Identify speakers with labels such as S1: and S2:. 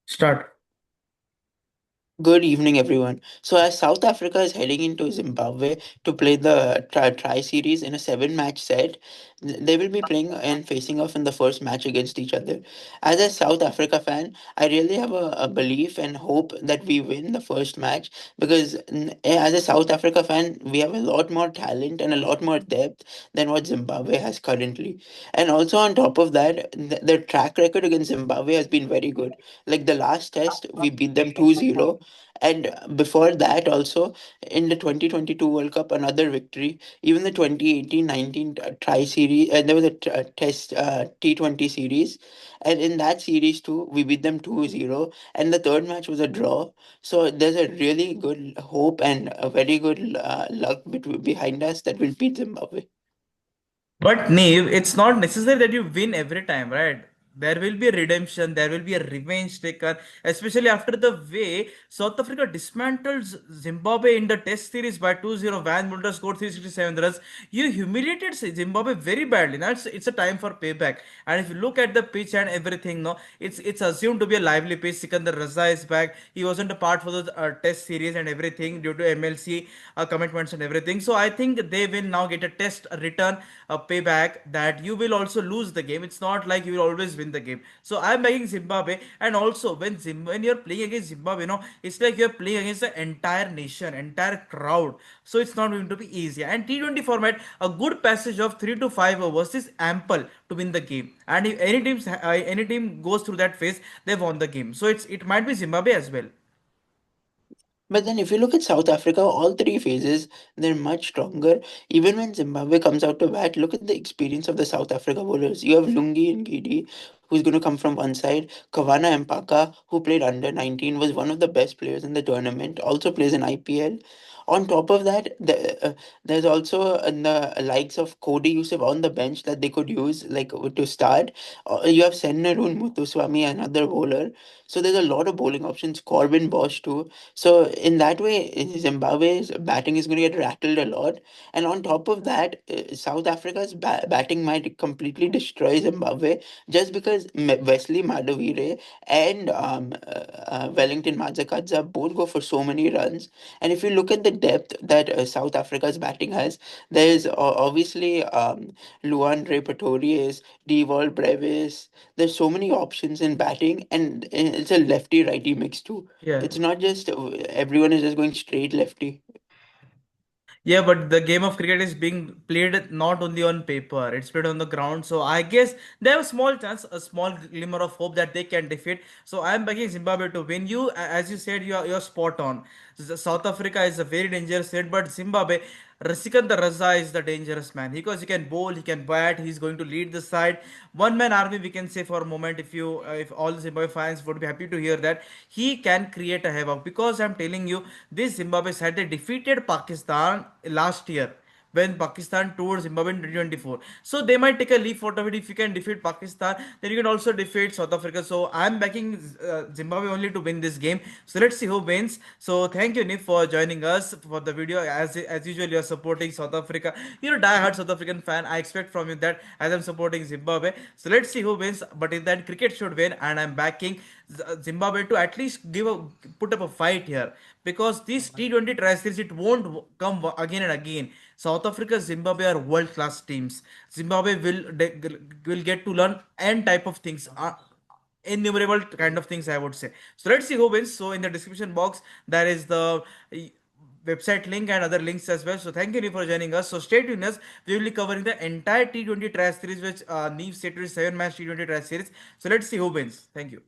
S1: Start.
S2: Good evening, everyone. So, as South Africa is heading into Zimbabwe to play the tri series in a seven-match set, they will be playing and facing off in the first match against each other. As a South Africa fan, I really have a belief and hope that we win the first match because, as a South Africa fan, we have a lot more talent and a lot more depth than what Zimbabwe has currently. And also, on top of that, the track record against Zimbabwe has been very good. Like the last test, we beat them 2-0, and before that, also in the 2022 World Cup, another victory. Even the 2018-19 tri series, and there was a test T20 series. And in that series too, we beat them 2-0. And the third match was a draw. So there's a really good hope and a very good luck behind us that we'll beat Zimbabwe.
S1: But Neev, it's not necessary that you win every time, right? There will be a redemption, there will be a revenge taken, especially after the way South Africa dismantled Zimbabwe in the test series by 2-0. Van Mulder scored 367 runs. You humiliated Zimbabwe very badly. Now it's a time for payback. And if you look at the pitch and everything, no, it's assumed to be a lively pitch. Sikandar Raza is back. He wasn't a part for the test series and everything due to MLC commitments and everything. So I think they will now get a test a return, a payback that you will also lose the game. It's not like you will always win the game. So I'm backing Zimbabwe, and also when you're playing against Zimbabwe, it's like you're playing against the entire nation, entire crowd. So it's not going to be easy. And T20 format, a good passage of 3 to 5 overs is ample to win the game. And if any team goes through that phase, they won the game. So it might be Zimbabwe as well.
S2: But then, if you look at South Africa, all three phases, they're much stronger. Even when Zimbabwe comes out to bat, look at the experience of the South Africa bowlers. You have Lungi and Gidi, who's going to come from one side. Kawana Mpaka, who played under 19, was one of the best players in the tournament, also plays in IPL. On top of that, there's also the likes of Cody Yusuf on the bench that they could use like to start. You have Sennaroon Muthuswamy, another bowler. So there's a lot of bowling options. Corbin Bosch too. So in that way, Zimbabwe's batting is going to get rattled a lot. And on top of that, South Africa's batting might completely destroy Zimbabwe just because Wesley Madhavire and Wellington Mazakadza both go for so many runs. And if you look at the depth that South Africa's batting has, there's obviously Lhuan-dre, Dewald Brevis. There's so many options in batting, and it's a lefty-righty mix too.
S1: Yeah.
S2: It's not just everyone is just going straight lefty.
S1: Yeah, but the game of cricket is being played not only on paper, it's played on the ground. So I guess they have a small chance, a small glimmer of hope that they can defeat. So I'm backing Zimbabwe to win. As you said, you're spot on. South Africa is a very dangerous side, but Zimbabwe, Rasikant Raza is the dangerous man because he can bowl, he can bat, he's going to lead the side. One man army, we can say for a moment, if all the Zimbabwe fans would be happy to hear that he can create a havoc because I'm telling you, this Zimbabwe side they defeated Pakistan last year when Pakistan toured Zimbabwe in 2024. So they might take a leap out of it. If you can defeat Pakistan, then you can also defeat South Africa. So I'm backing Zimbabwe only to win this game. So let's see who wins. So thank you, Nif, for joining us for the video. As usual, you're supporting South Africa. You're a die-hard South African fan. I expect from you that as I'm supporting Zimbabwe. So let's see who wins. But in that, cricket should win, and I'm backing Zimbabwe to at least put up a fight here because this T20 tri series it won't come again and again. South Africa, Zimbabwe are world class teams. Zimbabwe will get to learn n type of things. Innumerable kind of things, I would say. So let's see who wins. So in the description box there is the website link and other links as well. So thank you for joining us. So stay tuned us. We will be covering the entire T20 tri series, which Neev said to 7 match T20 tri series. So let's see who wins. Thank you.